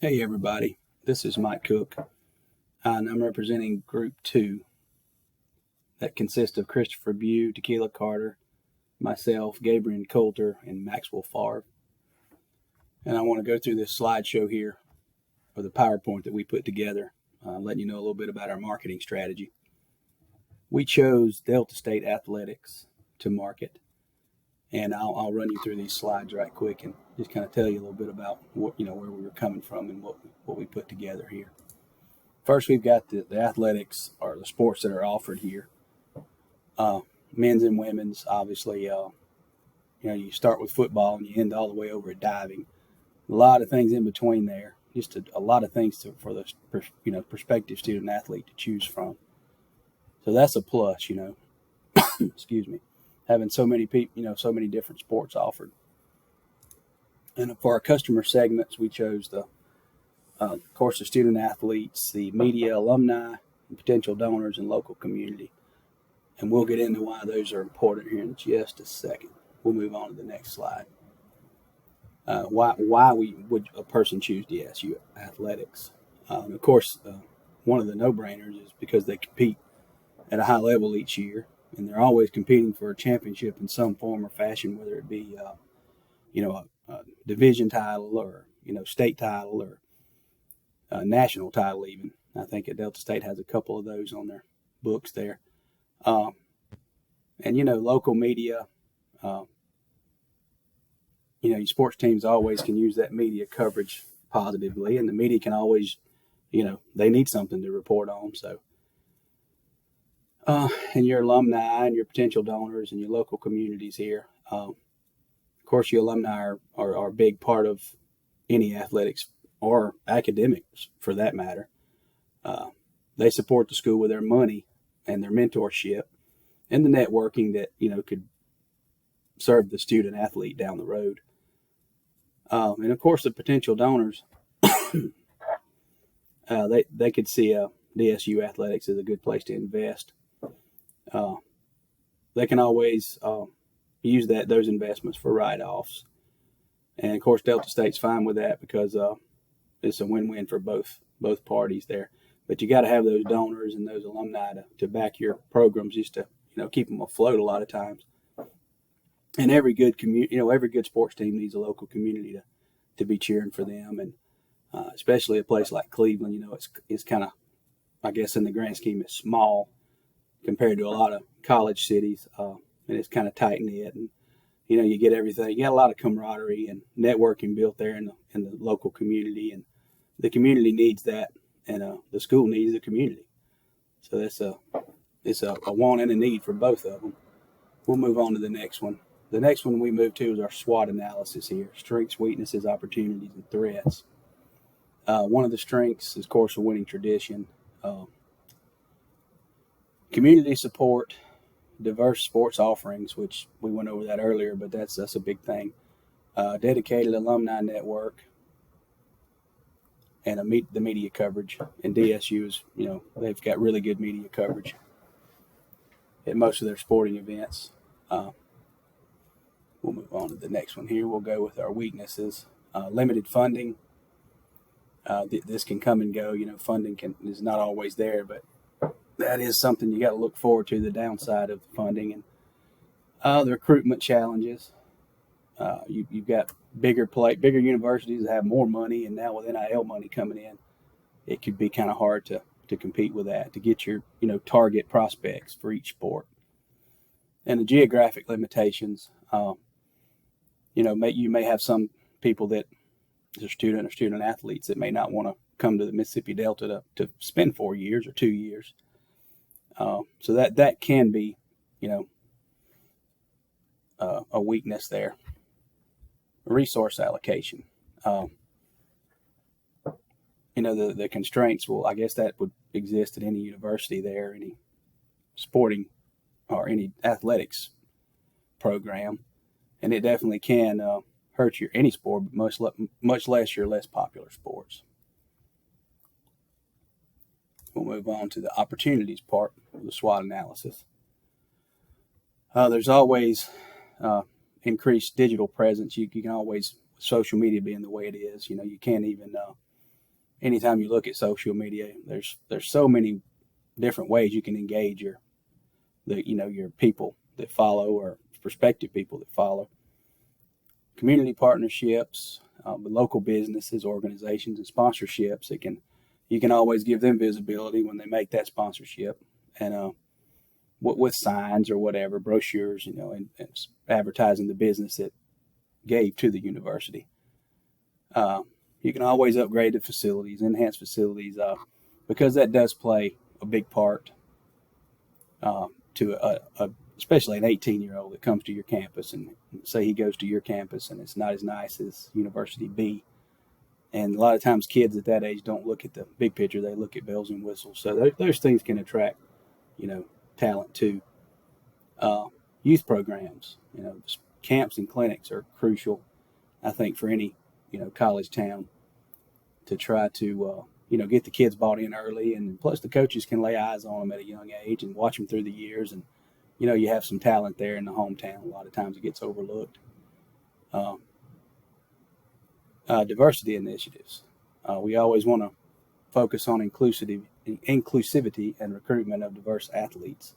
Hey everybody, this is Mike Cook, and I'm representing Group 2 that consists of Christopher Bew, Tequila Carter, myself, Gabriel Coulter, and Maxwell Favre. And I want to go through this slideshow here, or the PowerPoint that we put together, letting you know a little bit about our marketing strategy. We chose Delta State Athletics to market, and I'll run you through these slides right quick and just kind of tell you a little bit about what where we were coming from and what we put together here. First, we've got the athletics, or the sports that are offered here. Men's and women's, obviously. You start with football and you end all the way over at diving. A lot of things in between there. Just a lot of things for the prospective student athlete to choose from. So that's a plus. Excuse me, having so many people, so many different sports offered. And for our customer segments, we chose of course, the student athletes, the media, alumni, and potential donors, and local community. And we'll get into why those are important here in just a second. We'll move on to the next slide. Why would a person choose DSU Athletics? Of course, one of the no-brainers is because they compete at a high level each year, and they're always competing for a championship in some form or fashion, whether it be a division title or state title or national title even. I think at Delta State has a couple of those on their books there. And local media, your sports teams always can use that media coverage positively, and the media can always, they need something to report on. So, and your alumni and your potential donors and your local communities here. Of course, your alumni are a big part of any athletics or academics for that matter. They support the school with their money and their mentorship and the networking that could serve the student athlete down the road. And of course, the potential donors, they could see DSU Athletics as a good place to invest. They can always use those investments for write-offs, and of course, Delta State's fine with that because it's a win-win for both parties there. But you got to have those donors and those alumni to back your programs, just to keep them afloat a lot of times. And every good every good sports team needs a local community to be cheering for them, and especially a place like Cleveland. It's kind of, I guess, in the grand scheme, it's small compared to a lot of college cities, and it's kind of tight knit, and you get everything. You got a lot of camaraderie and networking built there in the local community, and the community needs that, and the school needs the community. So it's a want and a need for both of them. We'll move on to the next one. The next one we move to is our SWOT analysis here: strengths, weaknesses, opportunities, and threats. One of the strengths is, of course, a winning tradition. Community support, diverse sports offerings, which we went over that earlier, but that's a big thing. Dedicated alumni network, and the media coverage. And DSU is, they've got really good media coverage at most of their sporting events. We'll move on to the next one here. We'll go with our weaknesses. Limited funding. This can come and go. Funding is not always there, but that is something you got to look forward to, the downside of funding. And the recruitment challenges. You've got bigger universities that have more money, and now with NIL money coming in, it could be kind of hard to compete with that, to get your target prospects for each sport. And the geographic limitations. You may have some people that are student athletes that may not want to come to the Mississippi Delta to spend 4 years or 2 years. So that can be, a weakness there. Resource allocation. The constraints, well, I guess that would exist at any university there, any sporting or any athletics program. And it definitely can hurt any sport, but much less your less popular sports. We'll move on to the opportunities part of the SWOT analysis. There's always increased digital presence. You can always, social media being the way it is, you can't even anytime you look at social media, there's so many different ways you can engage your people that follow, or prospective people that follow. Community partnerships with local businesses, organizations, and sponsorships. You can always give them visibility when they make that sponsorship, and with signs or whatever, brochures, and advertising the business that gave to the university. You can always upgrade the facilities, enhance facilities, because that does play a big part to especially an 18-year-old that comes to your campus, and say he goes to your campus and it's not as nice as University B. And a lot of times kids at that age don't look at the big picture, they look at bells and whistles. So those things can attract, talent too. Youth programs, camps and clinics are crucial, I think, for any, college town, to try to, get the kids bought in early. And plus the coaches can lay eyes on them at a young age and watch them through the years. And, you have some talent there in the hometown. A lot of times it gets overlooked. Diversity initiatives. We always want to focus on inclusivity and recruitment of diverse athletes.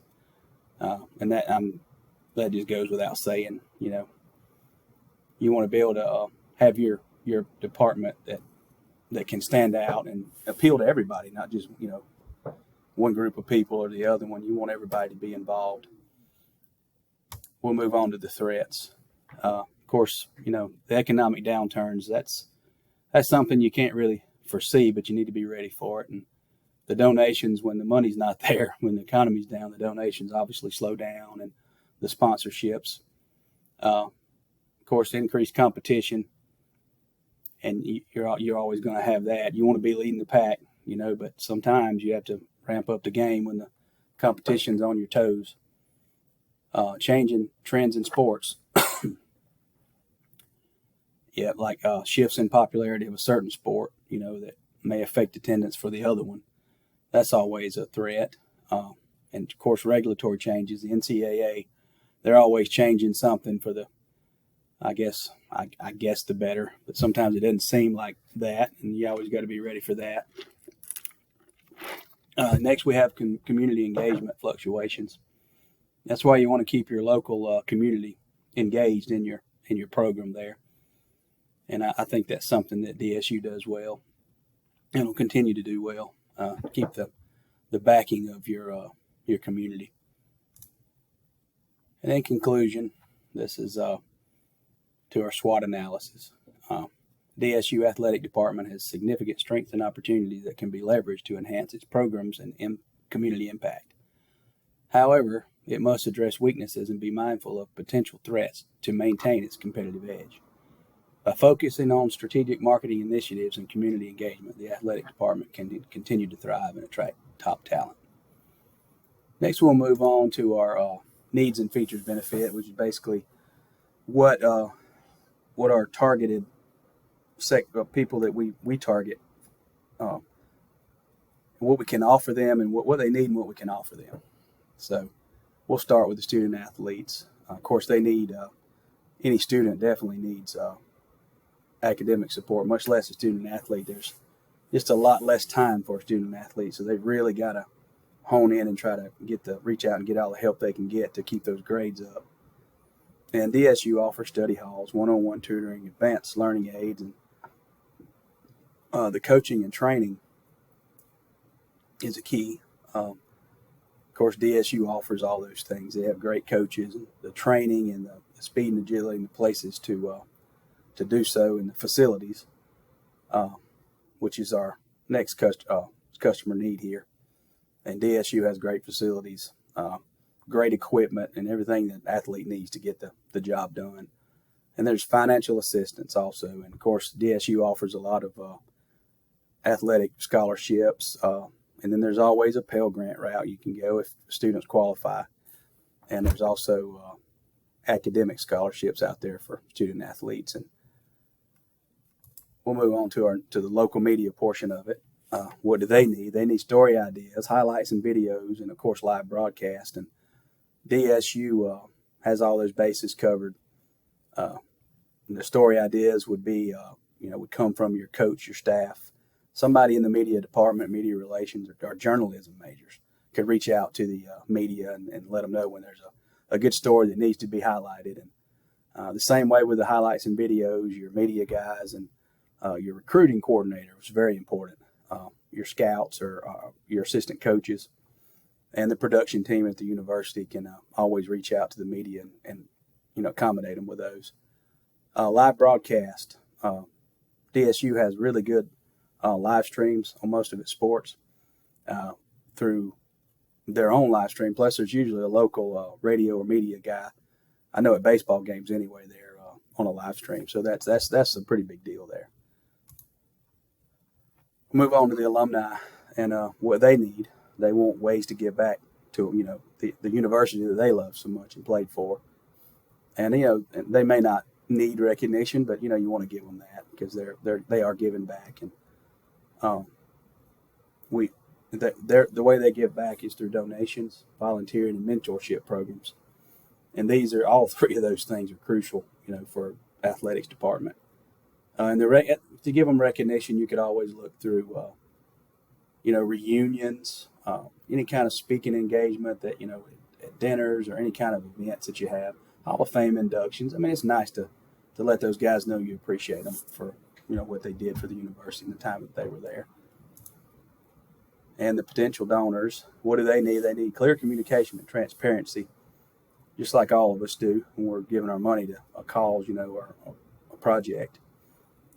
And that just goes without saying. You want to be able to have your department that can stand out and appeal to everybody, not just one group of people or the other one. You want everybody to be involved. We'll move on to the threats. Of course, the economic downturns. That's something you can't really foresee, but you need to be ready for it. And the donations, when the money's not there, when the economy's down, the donations obviously slow down, and the sponsorships. Of course, increased competition, and you're always going to have that. You want to be leading the pack, but sometimes you have to ramp up the game when the competition's on your toes. Changing trends in sports. Yeah, like shifts in popularity of a certain sport, that may affect attendance for the other one. That's always a threat. And of course, regulatory changes. The NCAA, they're always changing something for the, I guess the better. But sometimes it doesn't seem like that, and you always got to be ready for that. Next, we have community engagement fluctuations. That's why you want to keep your local community engaged in your program there. And I think that's something that DSU does well, and will continue to do well. Keep the backing of your community. And in conclusion, this is to our SWOT analysis. DSU Athletic Department has significant strengths and opportunities that can be leveraged to enhance its programs and community impact. However, it must address weaknesses and be mindful of potential threats to maintain its competitive edge. By focusing on strategic marketing initiatives and community engagement, the athletic department can continue to thrive and attract top talent. Next, we'll move on to our needs and features benefit, which is basically what our targeted people that we target, what we can offer them, and what they need and what we can offer them. So we'll start with the student athletes. Of course, they need, any student definitely needs academic support, much less a student athlete. There's just a lot less time for a student athlete, so they've really got to hone in and try to reach out and get all the help they can get to keep those grades up. And DSU offers study halls, one-on-one tutoring, advanced learning aids, and the coaching and training is a key. Of course, DSU offers all those things. They have great coaches, and the training and the speed and agility and the places to do so, in the facilities, which is our next customer need here. And DSU has great facilities, great equipment, and everything that an athlete needs to get the job done. And there's financial assistance also. And of course, DSU offers a lot of athletic scholarships. And then there's always a Pell Grant route you can go if students qualify. And there's also academic scholarships out there for student athletes. And we'll move on to the local media portion of it. What do they need? They need story ideas, highlights and videos, and of course live broadcast. And DSU has all those bases covered. And the story ideas would be, would come from your coach, your staff. somebody in the media department, media relations, or journalism majors could reach out to the media and let them know when there's a good story that needs to be highlighted. And the same way with the highlights and videos, your media guys and your recruiting coordinator was very important. Your scouts or your assistant coaches and the production team at the university can always reach out to the media and accommodate them with those. Live broadcast. DSU has really good live streams on most of its sports through their own live stream. Plus, there's usually a local radio or media guy. I know at baseball games anyway, they're on a live stream. So that's a pretty big deal there. Move on to the alumni and what they need. They want ways to give back to the university that they love so much and played for. And they may not need recognition, but you want to give them that because they are giving back. And the way they give back is through donations, volunteering, and mentorship programs. And these are all three of those things are crucial, for athletics department. And to give them recognition, you could always look through, reunions, any kind of speaking engagement that at dinners or any kind of events that you have. Hall of Fame inductions. I mean, it's nice to let those guys know you appreciate them for what they did for the university and the time that they were there. And the potential donors, what do they need? They need clear communication and transparency, just like all of us do when we're giving our money to a cause, or a project.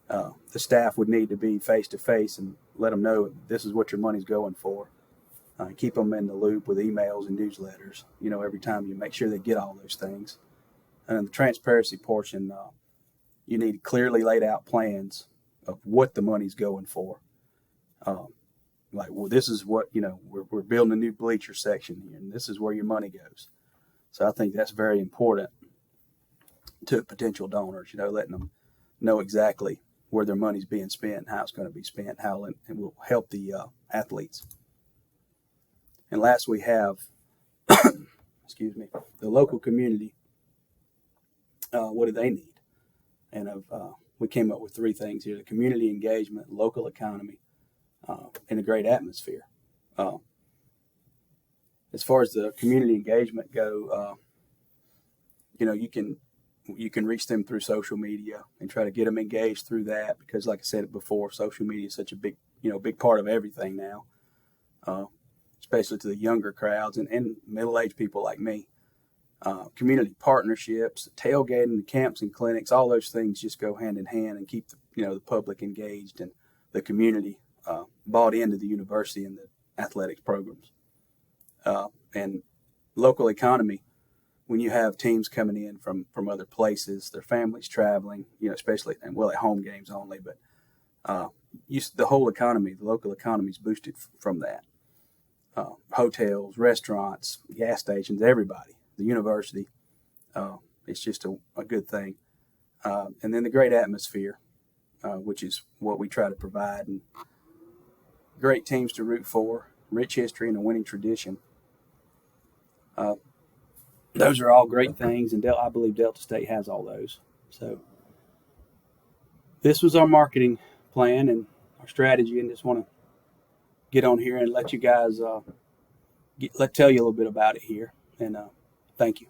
The staff would need to be face-to-face and let them know this is what your money's going for. Keep them in the loop with emails and newsletters, every time you make sure they get all those things. And the transparency portion, you need clearly laid out plans of what the money's going for. This is what, we're building a new bleacher section here, and this is where your money goes. So I think that's very important to potential donors, letting them know exactly where their money's being spent, how it's going to be spent, how it will help the athletes. And last we have, the local community. What do they need? And we came up with three things here: the community engagement, local economy, and a great atmosphere. As far as the community engagement go, you can reach them through social media and try to get them engaged through that because, like I said before, social media is such a big part of everything now, especially to the younger crowds and middle-aged people like me. Community partnerships, tailgating, the camps and clinics, all those things just go hand in hand and keep the public engaged and the community bought into the university and the athletics programs. And local economy, when you have teams coming in from other places, their families traveling, especially at home games only, but the whole economy, the local economy is boosted from that. Hotels, restaurants, gas stations, everybody. The university, it's just a good thing. And then the great atmosphere, which is what we try to provide, and great teams to root for, rich history, and a winning tradition. Those are all great things, and I believe Delta State has all those. So this was our marketing plan and our strategy, and just want to get on here and let you guys tell you a little bit about it here. And thank you.